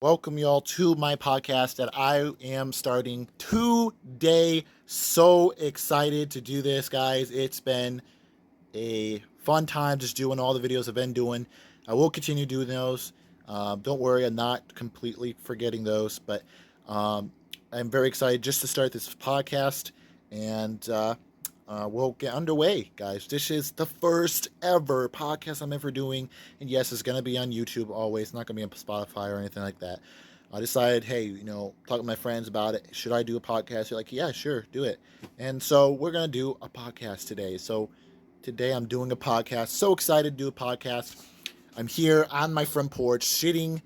welcome y'all to my podcast that I am starting today. So excited to do this, guys. It's been a fun time just doing all the videos I've been doing. I will continue doing those. Don't worry, I'm not completely forgetting those, but um, I'm very excited just to start this podcast, and we'll get underway, guys. This is the first ever podcast I'm ever doing, and yes, it's going to be on YouTube always. It's not going to be on Spotify or anything like that. I decided, hey, talking to my friends about it. Should I do a podcast? They're like, yeah, sure, do it. And so we're going to do a podcast today. So today I'm doing a podcast. So excited to do a podcast. I'm here on my front porch, sitting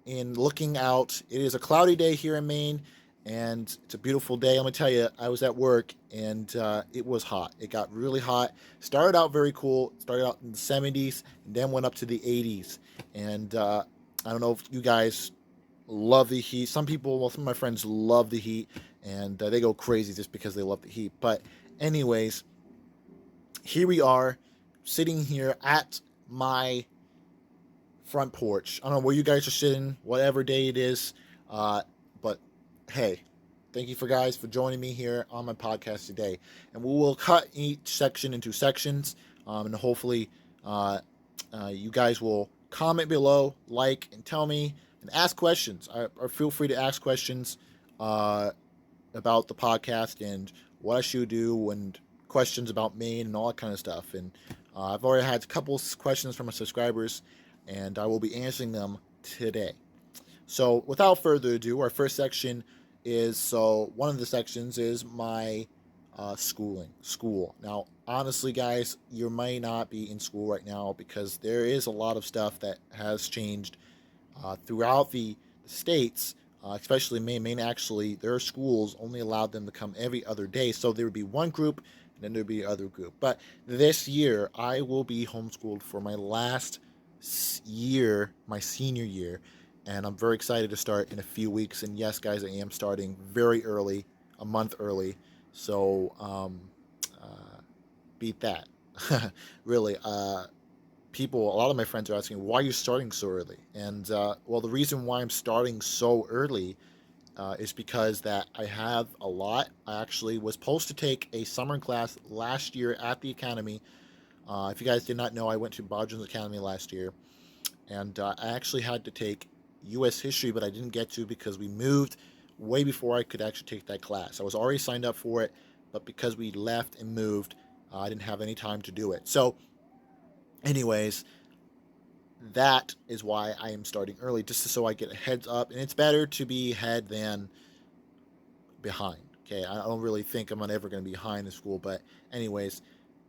and looking out. It is a cloudy day here in Maine, and it's a beautiful day. I'm gonna tell you, I was at work and it was hot. It got really hot. Started out very cool. Started out in the 70s and then went up to the 80s. And I don't know if you guys love the heat. Some people, well, some of my friends love the heat, and they go crazy just because they love the heat. But anyways, here we are, sitting here at my front porch. I don't know where you guys are sitting, whatever day it is. But hey, thank you for guys for joining me here on my podcast today. And we will cut each section into sections, and hopefully you guys will comment below, like, and tell me, and ask questions. Or feel free to ask questions about the podcast and what I should do, and questions about Maine and all that kind of stuff. And I've already had a couple questions from my subscribers, and I will be answering them today. So without further ado, our first section is, so one of the sections is my school. Now, honestly, guys, you might not be in school right now because there is a lot of stuff that has changed throughout the states, especially Maine. Maine, actually, their schools only allowed them to come every other day. So there would be one group, and then there would be another group. But this year, I will be homeschooled for my last year, my senior year, and I'm very excited to start in a few weeks. And yes, guys, I am starting very early, a month early. So beat that. Really, people, a lot of my friends are asking, why are you starting so early? And well, the reason why I'm starting so early is because that I have a lot. I actually was supposed to take a summer class last year at the academy. If you guys did not know, I went to Bodger's Academy last year, and I actually had to take U.S. history, but I didn't get to because we moved way before I could actually take that class. I was already signed up for it, but because we left and moved, I didn't have any time to do it. So, anyways, that is why I am starting early, just so I get a heads up. And it's better to be ahead than behind. Okay, I don't really think I'm ever going to be behind in school, but anyways,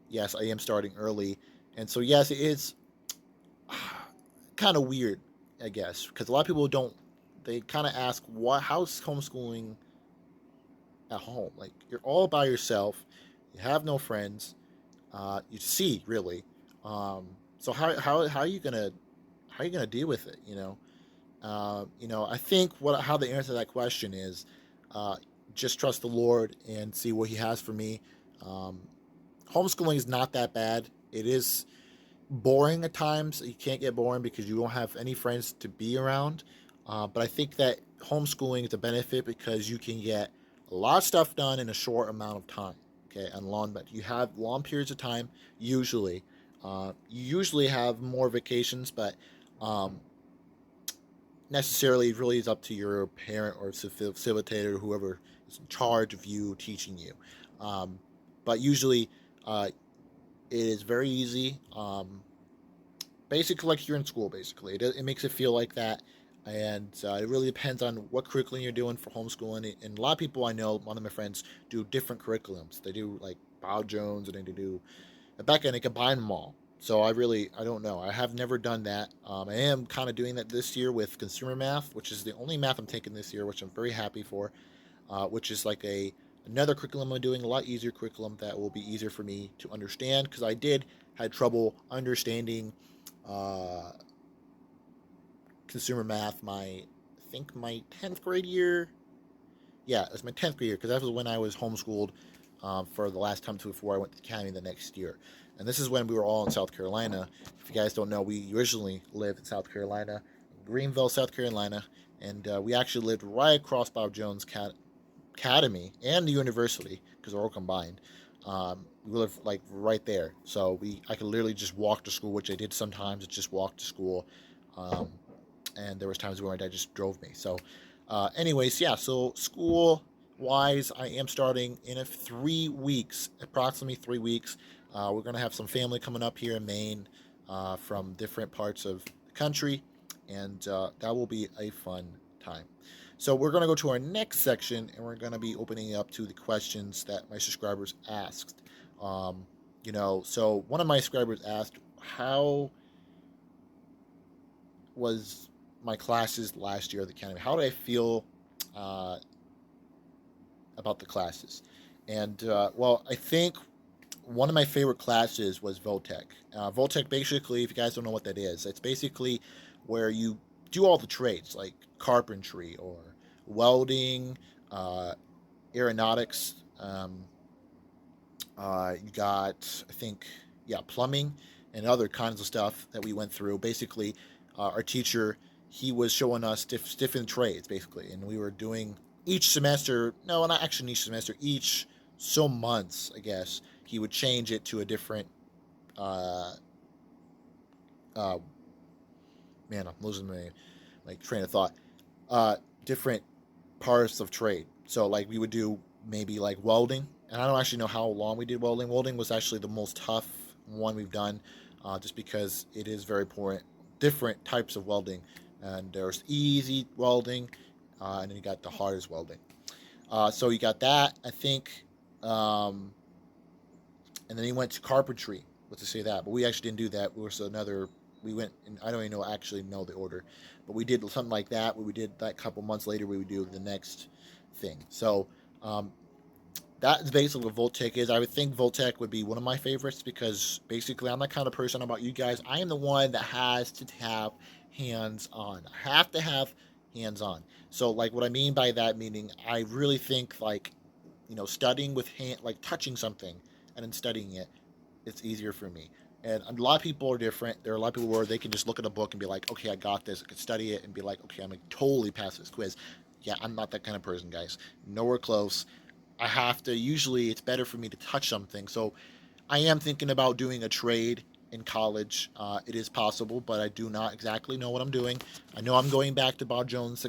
yes, I am starting early, and so yes, it is kind of weird, I guess, because a lot of people don't. They kind of ask, "What? How's homeschooling at home? Like you're all by yourself, you have no friends, you see really. So how are you gonna deal with it? I think how the answer to that question is, uh, just trust the Lord and see what He has for me. Um, Homeschooling is not that bad. It is boring at times. You can't get boring because you don't have any friends to be around. But I think that homeschooling is a benefit because you can get a lot of stuff done in a short amount of time. Okay, and long, but you have long periods of time. Usually, you usually have more vacations, but um, necessarily it really is up to your parent or facilitator, whoever is in charge of you teaching you. Um, but usually, it is very easy. Basically, like you're in school. Basically, it makes it feel like that, and it really depends on what curriculum you're doing for homeschooling. And a lot of people I know, one of my friends, do different curriculums. They do like Bow Jones, and they do Rebecca, and they combine them all. So I don't know. I have never done that. I am kind of doing that this year with consumer math, which is the only math I'm taking this year, which I'm very happy for. Which is like another curriculum I'm doing, a lot easier curriculum that will be easier for me to understand because I did had trouble understanding uh, consumer math. I think my 10th grade year. Yeah, it was my 10th grade year because that was when I was homeschooled for the last time before I went to the academy the next year. And this is when we were all in South Carolina. If you guys don't know, we originally lived in South Carolina, Greenville, South Carolina. and we actually lived right across Bob Jones Academy and the university because they're all combined. We live like right there, so I could literally just walk to school, which I did sometimes. Just walk to school, um, and there was times where my dad just drove me. So, anyways, yeah. So school wise, I am starting in 3 weeks, approximately 3 weeks. We're gonna have some family coming up here in Maine from different parts of the country, and that will be a fun time. So we're going to go to our next section, and we're going to be opening up to the questions that my subscribers asked. Um, so one of my subscribers asked, "How was my classes last year at the academy? How did I feel uh, about the classes?" And well, I think one of my favorite classes was Voltec. Voltec, basically, if you guys don't know what that is, it's basically where you do all the trades like carpentry or welding, uh, aeronautics. You got, I think, yeah, plumbing and other kinds of stuff that we went through. Basically, our teacher, he was showing us different trades, basically, and we were doing each semester. No, not actually each semester. Each so months, I guess, he would change it to a different. Uh, uh, Man, I'm losing my like train of thought. Uh, Different parts of trade. So like we would do maybe like welding, and I don't actually know how long we did welding. Welding was actually the most tough one we've done, just because it is very important. Different types of welding, and there's easy welding, and then you got the hardest welding. So you got that, I think, um, and then he went to carpentry. Let's just say that, but we actually didn't do that. We was another. We went, and I don't even know the order, but we did something like that. Where we did that a couple months later. We would do the next thing. So um, that's basically what Voltec is. I would think Voltec would be one of my favorites because basically I'm that kind of person about you guys. I am the one that has to have hands on. I have to have hands on. So like what I mean by that, meaning I really think like studying with hand, like touching something and then studying it, it's easier for me. And a lot of people are different. There are a lot of people where they can just look at a book and be like, okay, I got this. I can study it and be like, okay, I'm gonna totally pass this quiz. Yeah, I'm not that kind of person, guys. Nowhere close. I have to, usually it's better for me to touch something. So I am thinking about doing a trade in college. It is possible, but I do not exactly know what I'm doing. I know I'm going back to Bob Jones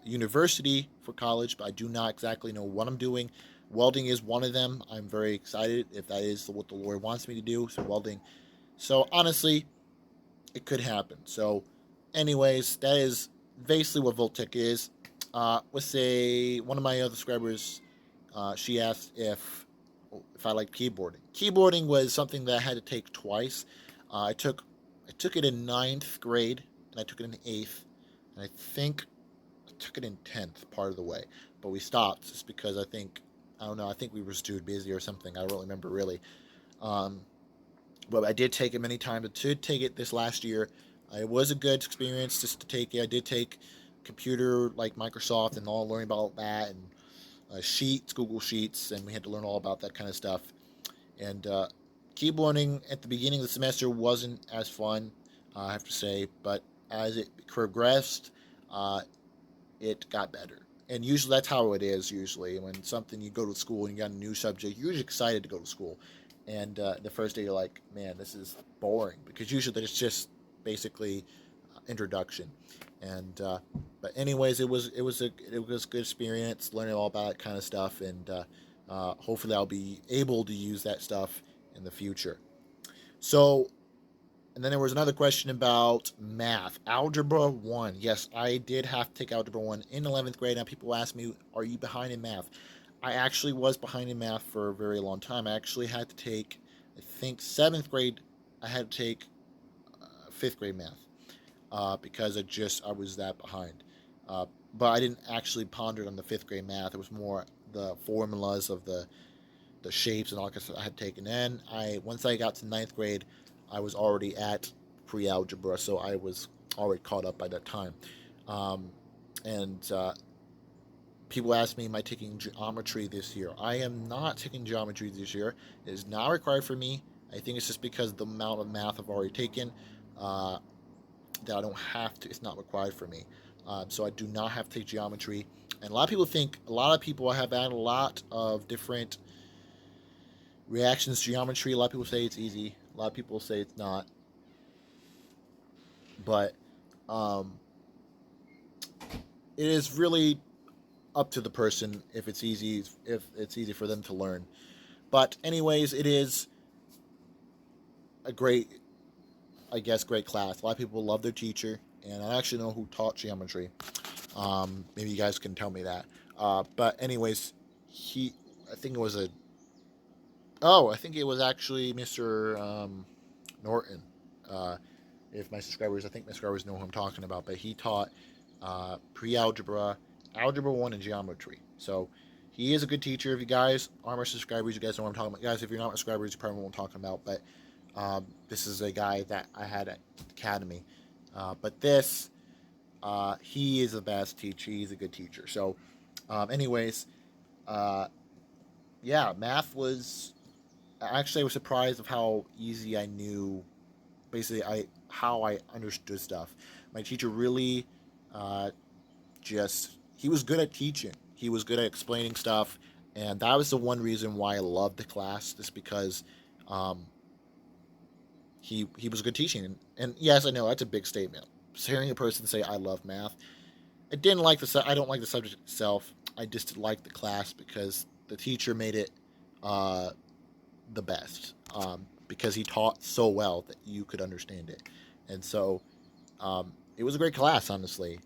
University for college, but I do not exactly know what I'm doing. Welding is one of them. I'm very excited if that is what the Lord wants me to do. So welding. So honestly, it could happen. So, anyways, that is basically what Voltec is. Let's say one of my other subscribers, she asked if I like keyboarding. Keyboarding was something that I had to take twice. I took it in ninth grade, and I took it in eighth, and I think I took it in 10th part of the way, but we stopped just because I don't know. I think we were just too busy or something. I don't really remember really. Um, but I did take it many times. I did take it this last year. It was a good experience just to take it. I did take computer like Microsoft and all learning about that and Sheets, Google Sheets, and we had to learn all about that kind of stuff. And keyboarding at the beginning of the semester wasn't as fun, I have to say, but as it progressed, uh, it got better. And usually that's how it is. Usually, when something you go to school and you got a new subject, you're usually excited to go to school. And the first day you're like, man, this is boring because usually it's just basically introduction. And but anyways, it was a good experience learning all about that kind of stuff, and hopefully I'll be able to use that stuff in the future. So and then there was another question about math. Algebra 1. Yes, I did have to take Algebra 1 in 11th grade. Now, people ask me, are you behind in math? I actually was behind in math for a very long time. I actually had to take, I think, 7th grade, I had to take 5th grade math because I was that behind. Uh, but I didn't actually ponder on the 5th grade math. It was more the formulas of the shapes and all that stuff I had taken in. Once I got to ninth grade, I was already at pre-algebra, so I was already caught up by that time. Um, and People ask me, am I taking geometry this year? I am not taking geometry this year. It is not required for me. I think it's just because the amount of math I've already taken uh, that I don't have to. It's not required for me. So I do not have to take geometry. And a lot of people have had a lot of different reactions to geometry. A lot of people say it's easy. A lot of people say it's not. But um, it is really up to the person if it's easy for them to learn. But anyways, it is a great, I guess, great class. A lot of people love their teacher, and I actually know who taught geometry. Maybe you guys can tell me that. But anyways, I think it was I think it was actually Mr. Norton. Uh, if my subscribers, I think my subscribers know who I'm talking about, but he taught pre-algebra, algebra 1, and geometry. So he is a good teacher. If you guys are my subscribers, you guys know what I'm talking about. Guys, if you're not my subscribers, you probably won't talking about, but this is a guy that I had at Academy. But he is the best teacher. He's a good teacher. So, anyways, uh, yeah, math was actually I was surprised of how easy I knew. Basically, how I understood stuff. My teacher really, uh, he was good at teaching. He was good at explaining stuff, and that was the one reason why I loved the class. Just because, um, he was good teaching. And yes, I know that's a big statement. Just hearing a person say I love math. I don't like the subject itself. I just like the class because the teacher made it uh, the best. Because he taught so well that you could understand it, and so it was a great class, honestly.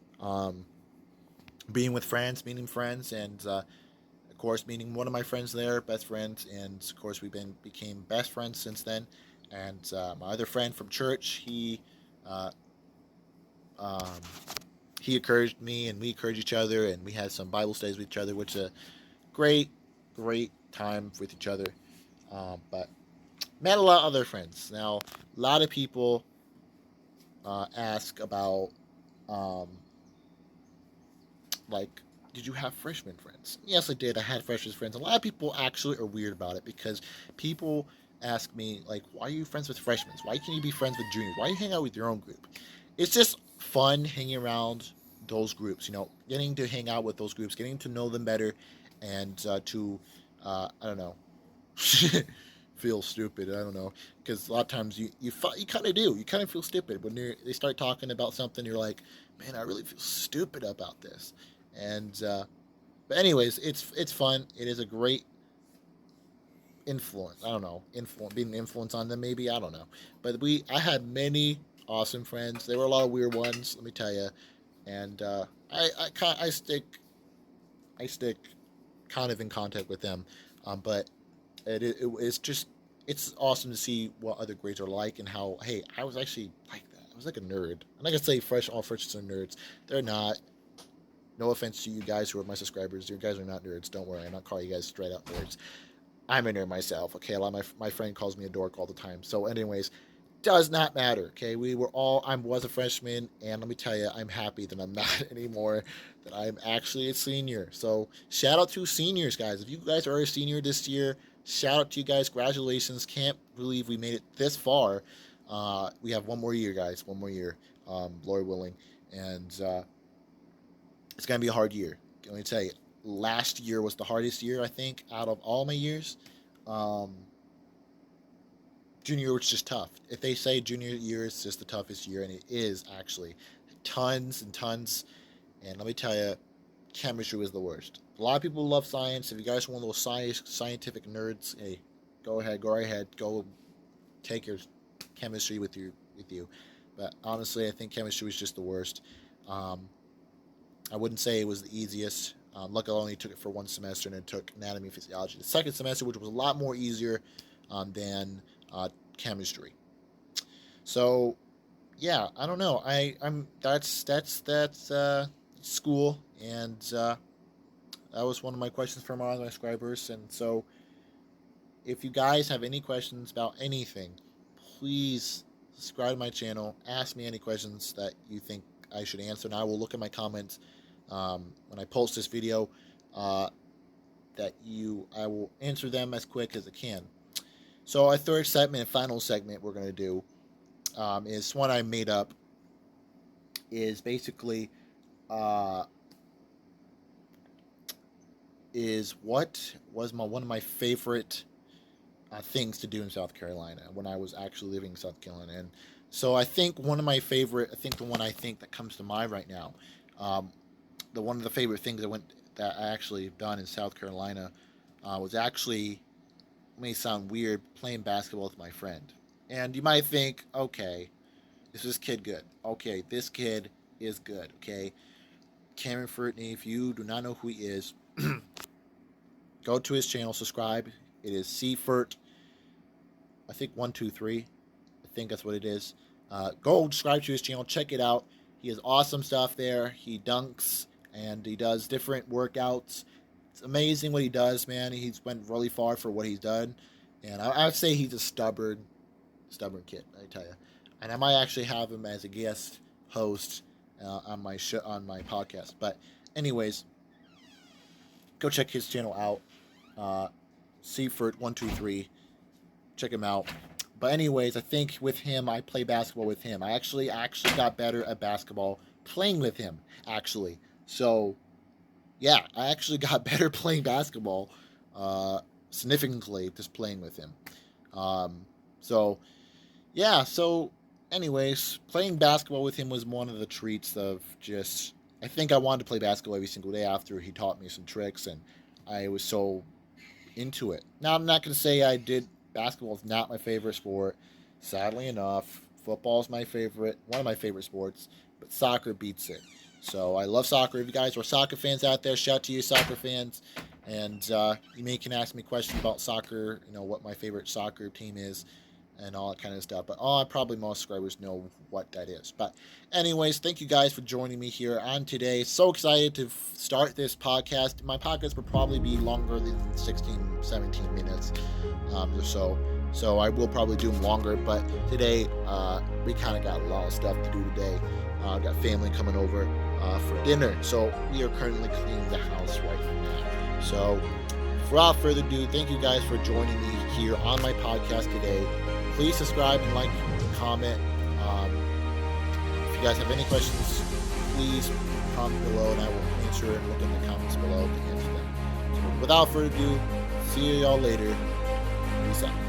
Being with friends, meeting friends, and of course meeting one of my friends there, best friends, and of course became best friends since then. And my other friend from church, uh, um, he encouraged me, and we encouraged each other, and we had some Bible studies with each other, which is a great, great time with each other. But met a lot of other friends. Now, a lot of people ask about, um, like, did you have freshman friends? Yes, I did. I had freshman friends. A lot of people actually are weird about it because people ask me, like, why are you friends with freshmen? Why can't you be friends with juniors? Why you hang out with your own group? It's just fun hanging around those groups, getting to hang out with those groups, getting to know them better, and I don't know, feel stupid. I don't know, because a lot of times you kind of do. You kind of feel stupid when they start talking about something. You're like, man, I really feel stupid about this. And but anyways, it's fun. It is a great influence. I don't know, being an influence on them. Maybe I don't know. But I had many awesome friends. There were a lot of weird ones. Let me tell you. And I stick kind of in contact with them. But it's awesome to see what other grades are like and how, hey, I was actually like that. I was like a nerd. I'm not gonna say all freshers are nerds. They're not. No offense to you guys who are my subscribers. You guys are not nerds. Don't worry. I'm not calling you guys straight up nerds. I'm a nerd myself. Okay, a lot of my friend calls me a dork all the time. So, anyways, does not matter. Okay, I was a freshman, and let me tell you, I'm happy that I'm not anymore. That I'm actually a senior. So shout out to seniors, guys. If you guys are a senior this year, shout out to you guys. Congratulations. Can't believe we made it this far. We have one more year, guys. One more year, Lord willing, and it's gonna be a hard year. Let me tell you. Last year was the hardest year I think out of all my years. Um, Junior year was just tough. If they say junior year is just the toughest year, and it is actually tons and tons. And let me tell you, chemistry was the worst. A lot of people love science. If you guys are one of those scientific nerds, hey, go ahead, go take your chemistry with you. But honestly, I think chemistry was just the worst. Um, I wouldn't say it was the easiest. Luckily, I only took it for one semester, and it took anatomy and physiology. The second semester, which was a lot more easier than chemistry. So, yeah, I don't know. I'm that's school, and that was one of my questions from all my subscribers. And so, if you guys have any questions about anything, please subscribe to my channel. Ask me any questions that you think I should answer, and I will look at my comments when I post this video. Uh, I will answer them as quick as I can. So our third segment and final segment we're going to do is one I made up. Is basically uh, is what was one of my favorite things to do in South Carolina when I was actually living in South Carolina. And so I think one of my favorite, I think the one I think that comes to mind right now, um, the one of the favorite things that I actually done in South Carolina was actually, may sound weird, playing basketball with my friend. And you might think, okay, is this kid good? Okay, this kid is good. Okay, Cameron Furtney, if you do not know who he is, go to his channel, subscribe. It is CFurt, I think 123. I think that's what it is. Go subscribe to his channel, check it out. He has awesome stuff there. He dunks and he does different workouts. It's amazing what he does, man. He's went really far for what he's done, and I would say he's a stubborn kid. I tell you, and I might actually have him as a guest host on my show, on my podcast. But anyways, go check his channel out. Seaford123. Check him out. But anyways, I think with him, I play basketball with him. I actually got better at basketball playing with him, actually. So, yeah, I actually got better playing basketball significantly just playing with him. So, yeah, so anyways, playing basketball with him was one of the treats of just, I think I wanted to play basketball every single day after he taught me some tricks, and I was so into it. Now, I'm not going to say basketball is not my favorite sport. Sadly enough, football is my favorite, one of my favorite sports, but soccer beats it. So I love soccer. If you guys are soccer fans out there, shout to you soccer fans. And you can ask me questions about soccer, what my favorite soccer team is and all that kind of stuff. But probably most subscribers know what that is. But anyways, thank you guys for joining me here on today. So excited to start this podcast. My podcast will probably be longer than 16, 17 minutes or so. So I will probably do them longer. But today, we kind of got a lot of stuff to do today. Got family coming over for dinner. So we are currently cleaning the house right now. So without further ado, thank you guys for joining me here on my podcast today. Please subscribe and like and comment. If you guys have any questions, please comment below and I will answer and look in the comments below to answer them. So without further ado, see y'all later. Peace out.